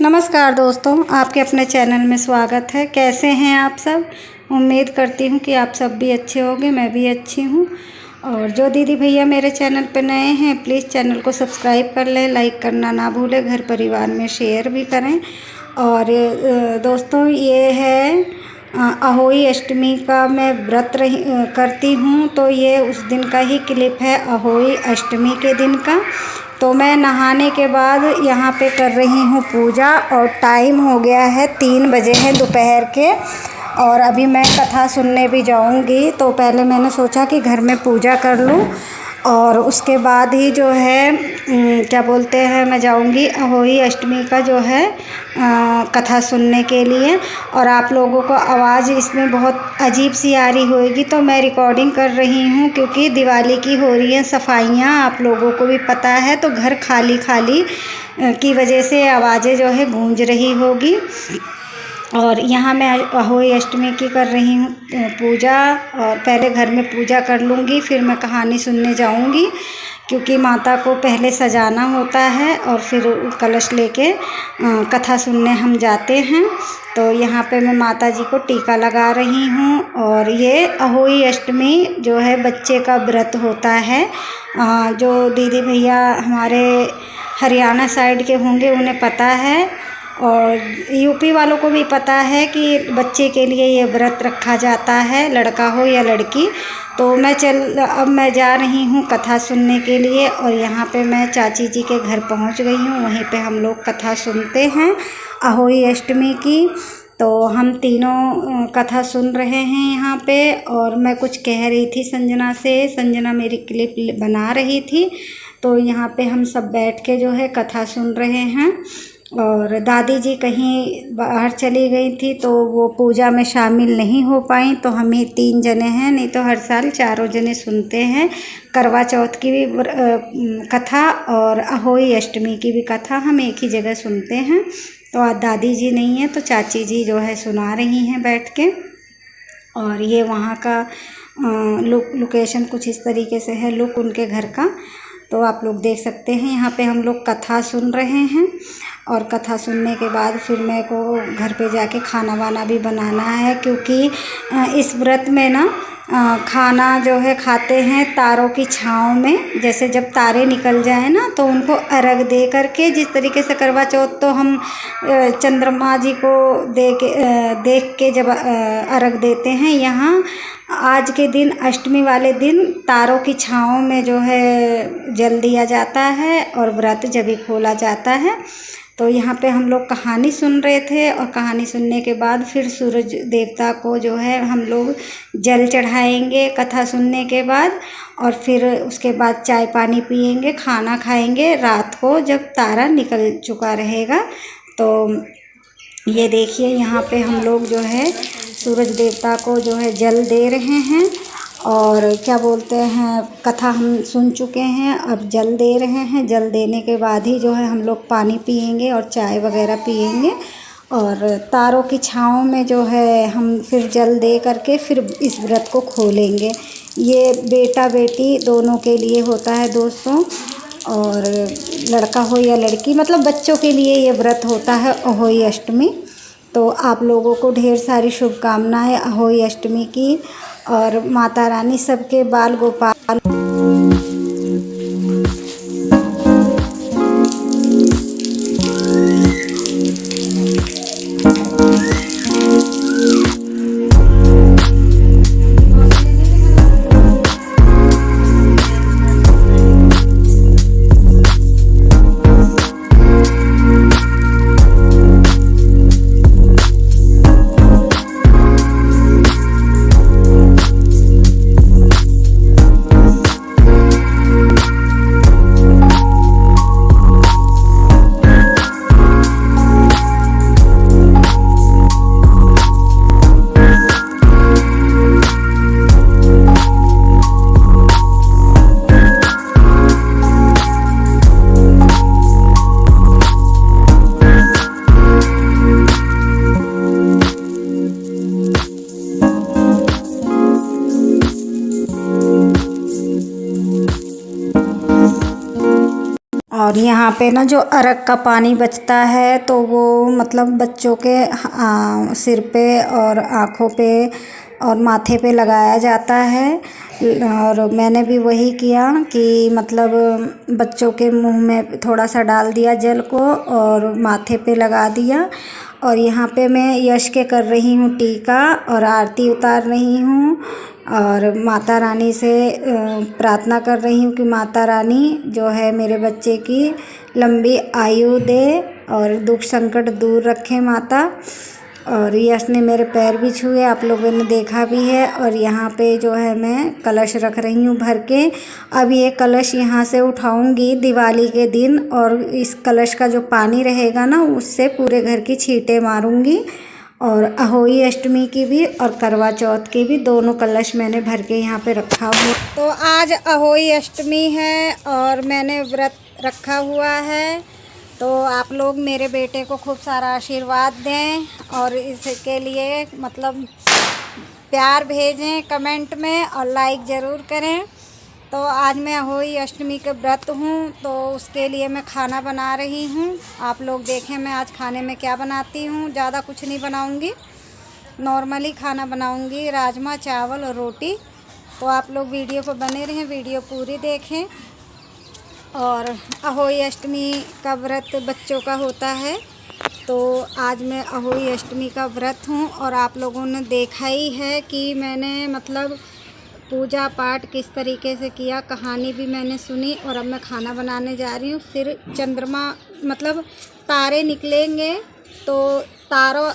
नमस्कार दोस्तों, आपके अपने चैनल में स्वागत है। कैसे हैं आप सब? उम्मीद करती हूँ कि आप सब भी अच्छे होंगे। मैं भी अच्छी हूँ। और जो दीदी भैया मेरे चैनल पर नए हैं, प्लीज़ चैनल को सब्सक्राइब कर लें, लाइक करना ना भूलें, घर परिवार में शेयर भी करें। और दोस्तों, ये है अहोई अष्टमी का मैं व्रत करती हूँ, तो ये उस दिन का ही क्लिप है, अहोई अष्टमी के दिन का। तो मैं नहाने के बाद यहाँ पे कर रही हूँ पूजा और टाइम हो गया है 3 बजे हैं दोपहर के। और अभी मैं कथा सुनने भी जाऊँगी, तो पहले मैंने सोचा कि घर में पूजा कर लूँ और उसके बाद ही जो है क्या बोलते हैं, मैं जाऊँगी अहोई अष्टमी का जो है कथा सुनने के लिए। और आप लोगों को आवाज़ इसमें बहुत अजीब सी आ रही होगी, तो मैं रिकॉर्डिंग कर रही हूँ क्योंकि दिवाली की हो रही हैं सफाइयाँ, आप लोगों को भी पता है, तो घर खाली खाली की वजह से आवाज़ें जो है गूंज रही होगी। और यहाँ मैं अहोई अष्टमी की कर रही हूँ पूजा, और पहले घर में पूजा कर लूँगी, फिर मैं कहानी सुनने जाऊँगी क्योंकि माता को पहले सजाना होता है और फिर कलश लेके कथा सुनने हम जाते हैं। तो यहाँ पे मैं माता जी को टीका लगा रही हूँ। और ये अहोई अष्टमी जो है बच्चे का व्रत होता है। जो दीदी भैया हमारे हरियाणा साइड के होंगे उन्हें पता है, और यूपी वालों को भी पता है कि बच्चे के लिए ये व्रत रखा जाता है, लड़का हो या लड़की। तो अब मैं जा रही हूँ कथा सुनने के लिए। और यहाँ पे मैं चाची जी के घर पहुँच गई हूँ, वहीं पे हम लोग कथा सुनते हैं अहोई अष्टमी की। तो हम तीनों कथा सुन रहे हैं यहाँ पे। और मैं कुछ कह रही थी संजना से, संजना मेरी क्लिप बना रही थी, तो यहाँ पे हम सब बैठ के जो है कथा सुन रहे हैं। और दादी जी कहीं बाहर चली गई थी, तो वो पूजा में शामिल नहीं हो पाई, तो हम ही 3 जने हैं, नहीं तो हर साल 4 जने सुनते हैं। करवा चौथ की भी कथा और अहोई अष्टमी की भी कथा हम एक ही जगह सुनते हैं। तो आज दादी जी नहीं है, तो चाची जी जो है सुना रही हैं बैठ के। और ये वहाँ का लोकेशन कुछ इस तरीके से है, लुक उनके घर का, तो आप लोग देख सकते हैं। यहाँ पे हम लोग कथा सुन रहे हैं और कथा सुनने के बाद फिर मेरे को घर पे जाके खाना वाना भी बनाना है, क्योंकि इस व्रत में ना खाना जो है खाते हैं तारों की छाँव में। जैसे जब तारे निकल जाए ना, तो उनको अर्घ दे करके, जिस तरीके से करवा चौथ तो हम चंद्रमा जी को देख के जब अर्घ देते हैं, यहाँ आज के दिन अष्टमी वाले दिन तारों की छाँव में जो है जल दिया जाता है और व्रत जब भी खोला जाता है। तो यहाँ पे हम लोग कहानी सुन रहे थे, और कहानी सुनने के बाद फिर सूरज देवता को जो है हम लोग जल चढ़ाएंगे कथा सुनने के बाद। और फिर उसके बाद चाय पानी पिएंगे, खाना खाएंगे रात को जब तारा निकल चुका रहेगा। तो ये देखिए यहाँ पे हम लोग जो है सूरज देवता को जो है जल दे रहे हैं। और क्या बोलते हैं, कथा हम सुन चुके हैं, अब जल दे रहे हैं। जल देने के बाद ही जो है हम लोग पानी पिएंगे और चाय वगैरह पिएंगे। और तारों की छाँव में जो है हम फिर जल दे करके फिर इस व्रत को खोलेंगे। ये बेटा बेटी दोनों के लिए होता है दोस्तों, और लड़का हो या लड़की, मतलब बच्चों के लिए ये व्रत होता है अहोई अष्टमी। तो आप लोगों को ढेर सारी शुभकामनाएं अहोई अष्टमी की, और माता रानी सबके बाल गोपाल और यहाँ पे ना जो अर्घ का पानी बचता है तो वो मतलब बच्चों के सिर पे और आँखों पे और माथे पे लगाया जाता है। और मैंने भी वही किया कि मतलब बच्चों के मुंह में थोड़ा सा डाल दिया जल को और माथे पे लगा दिया। और यहाँ पे मैं यश के कर रही हूँ टीका और आरती उतार रही हूँ और माता रानी से प्रार्थना कर रही हूँ कि माता रानी जो है मेरे बच्चे की लंबी आयु दे और दुख संकट दूर रखे माता। और यश ने मेरे पैर भी छुए, आप लोगों ने देखा भी है। और यहाँ पे जो है मैं कलश रख रही हूँ भर के। अब ये कलश यहाँ से उठाऊँगी दिवाली के दिन और इस कलश का जो पानी रहेगा ना उससे पूरे घर की छींटे मारूँगी। और अहोई अष्टमी की भी और करवा चौथ की भी दोनों कलश मैंने भर के यहाँ पे रखा हुआ। तो आज अहोई अष्टमी है और मैंने व्रत रखा हुआ है। तो आप लोग मेरे बेटे को खूब सारा आशीर्वाद दें और इसके लिए मतलब प्यार भेजें कमेंट में और लाइक ज़रूर करें। तो आज मैं अहोई अष्टमी के व्रत हूँ तो उसके लिए मैं खाना बना रही हूँ। आप लोग देखें मैं आज खाने में क्या बनाती हूँ। ज़्यादा कुछ नहीं बनाऊँगी, नॉर्मली खाना बनाऊँगी, राजमा चावल और रोटी। तो आप लोग वीडियो पर बने रहें, वीडियो पूरी देखें। और अहोई अष्टमी का व्रत बच्चों का होता है तो आज मैं अहोई अष्टमी का व्रत हूँ। और आप लोगों ने देखा ही है कि मैंने मतलब पूजा पाठ किस तरीके से किया, कहानी भी मैंने सुनी। और अब मैं खाना बनाने जा रही हूँ। फिर चंद्रमा मतलब तारे निकलेंगे तो तारों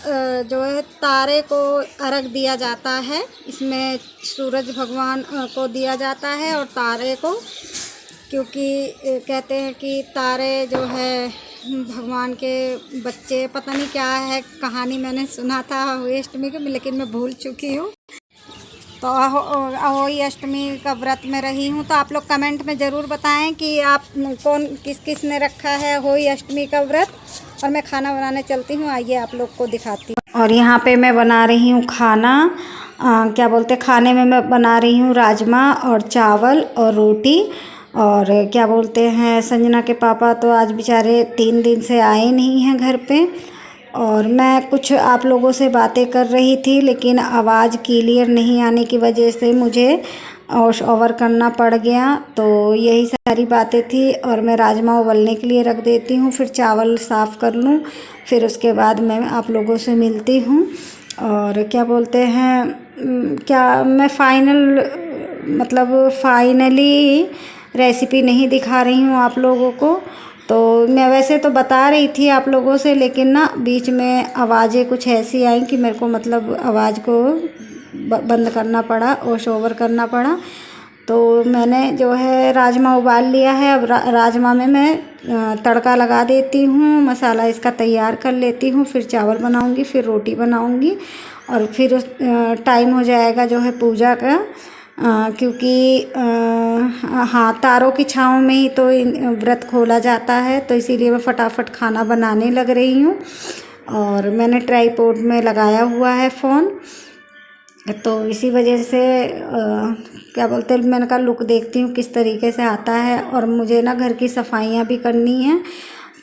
जो है तारे को अर्घ दिया जाता है। इसमें सूरज भगवान को दिया जाता है और तारे को, क्योंकि कहते हैं कि तारे जो है भगवान के बच्चे, पता नहीं क्या है, कहानी मैंने सुना था अहोई अष्टमी के, लेकिन मैं भूल चुकी हूँ। तो अहोई अष्टमी का व्रत में रही हूँ। तो आप लोग कमेंट में ज़रूर बताएं कि आप कौन किस ने रखा है अहोई अष्टमी का व्रत। और मैं खाना बनाने चलती हूँ, आइए आप लोग को दिखाती हूँ। और यहाँ पे मैं बना रही हूँ खाना, क्या बोलते खाने में मैं बना रही हूँ राजमा और चावल और रोटी। और क्या बोलते हैं संजना के पापा तो आज बेचारे 3 दिन से आए नहीं हैं घर पे। और मैं कुछ आप लोगों से बातें कर रही थी लेकिन आवाज़ क्लियर नहीं आने की वजह से मुझे ओवर करना पड़ गया। तो यही सारी बातें थी। और मैं राजमा उबलने के लिए रख देती हूँ, फिर चावल साफ़ कर लूँ, फिर उसके बाद मैं आप लोगों से मिलती हूँ। और क्या बोलते हैं क्या मैं फाइनली रेसिपी नहीं दिखा रही हूँ आप लोगों को। तो मैं वैसे तो बता रही थी आप लोगों से, लेकिन ना बीच में आवाज़ें कुछ ऐसी आई कि मेरे को मतलब आवाज़ को बंद करना पड़ा और ओवर करना पड़ा। तो मैंने जो है राजमा उबाल लिया है। अब राजमा में मैं तड़का लगा देती हूँ, मसाला इसका तैयार कर लेती हूँ, फिर चावल बनाऊँगी, फिर रोटी बनाऊँगी। और फिर टाइम हो जाएगा जो है पूजा का, क्योंकि हाँ तारों की छाँव में ही तो व्रत खोला जाता है। तो इसीलिए मैं फटाफट खाना बनाने लग रही हूँ। और मैंने ट्राईपोड में लगाया हुआ है फ़ोन, तो इसी वजह से क्या बोलते हैं मैंने कहा लुक देखती हूँ किस तरीके से आता है। और मुझे ना घर की सफाइयाँ भी करनी हैं।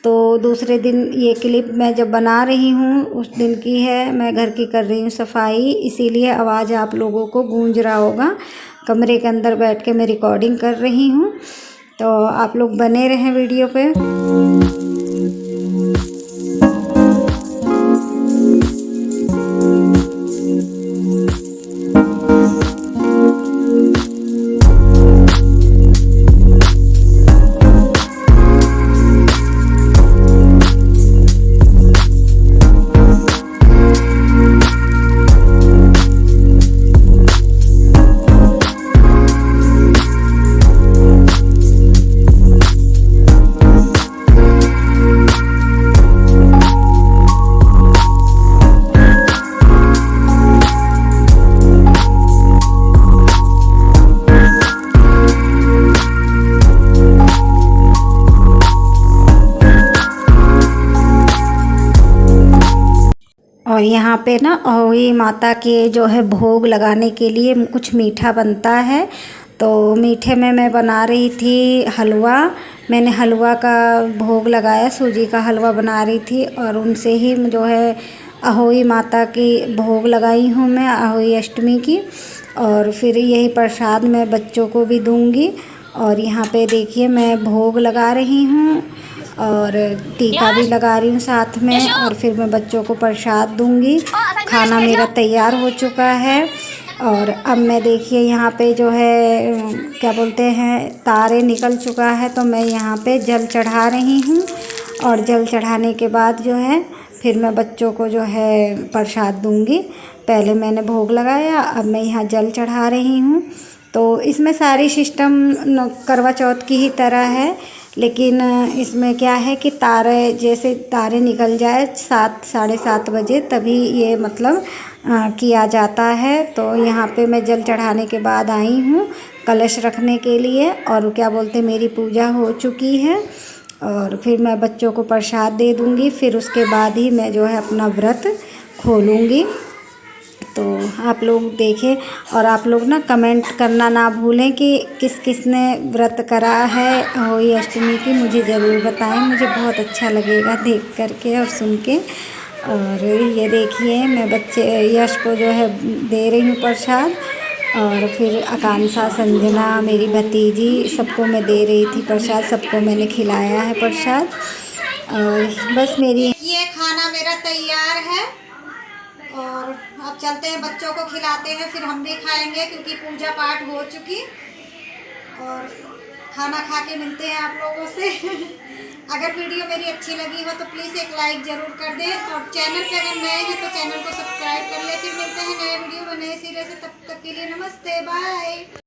तो दूसरे दिन ये क्लिप मैं जब बना रही हूँ उस दिन की है, मैं घर की कर रही हूँ सफाई, इसीलिए आवाज़ आप लोगों को गूंज रहा होगा। कमरे के अंदर बैठ के मैं रिकॉर्डिंग कर रही हूँ। तो आप लोग बने रहें वीडियो पे। और यहाँ पे ना अहोई माता के जो है भोग लगाने के लिए कुछ मीठा बनता है। तो मीठे में मैं बना रही थी हलवा। मैंने हलवा का भोग लगाया, सूजी का हलवा बना रही थी और उनसे ही जो है अहोई माता की भोग लगाई हूँ मैं, अहोई अष्टमी की। और फिर यही प्रसाद मैं बच्चों को भी दूँगी। और यहाँ पे देखिए मैं भोग लगा रही हूँ और टीका भी लगा रही हूँ साथ में, और फिर मैं बच्चों को प्रसाद दूँगी। खाना मेरा तैयार हो चुका है और अब मैं देखिए यहाँ पे जो है क्या बोलते हैं, तारे निकल चुका है, तो मैं यहाँ पे जल चढ़ा रही हूँ। और जल चढ़ाने के बाद जो है फिर मैं बच्चों को जो है प्रसाद दूँगी। पहले मैंने भोग लगाया, अब मैं यहाँ जल चढ़ा रही हूँ। तो इसमें सारी सिस्टम करवा चौथ की ही तरह है, लेकिन इसमें क्या है कि तारे जैसे तारे निकल जाए 7 साढ़े 7 बजे तभी ये मतलब किया जाता है। तो यहाँ पे मैं जल चढ़ाने के बाद आई हूँ कलश रखने के लिए, और क्या बोलते मेरी पूजा हो चुकी है और फिर मैं बच्चों को प्रसाद दे दूँगी। फिर उसके बाद ही मैं जो है अपना व्रत खोलूँगी। तो आप लोग देखें और आप लोग ना कमेंट करना ना भूलें कि किस किस ने व्रत करा है अहोई अष्टमी की, मुझे ज़रूर बताएं। मुझे बहुत अच्छा लगेगा देख करके और सुन के। और ये देखिए मैं बच्चे यश को जो है दे रही हूँ प्रसाद, और फिर आकांक्षा, संजना, मेरी भतीजी, सबको मैं दे रही थी प्रसाद, सबको मैंने खिलाया है प्रसाद। और बस मेरी ये खाना मेरा तैयार है और अब चलते हैं बच्चों को खिलाते हैं, फिर हम भी खाएंगे क्योंकि पूजा पाठ हो चुकी। और खाना खा के मिलते हैं आप लोगों से। अगर वीडियो मेरी अच्छी लगी हो तो प्लीज़ एक लाइक ज़रूर कर दें, और चैनल पे अगर नए हैं तो चैनल को सब्सक्राइब कर लें। फिर मिलते हैं नए वीडियो में नए सिरे से, तब तक के लिए नमस्ते, बाय।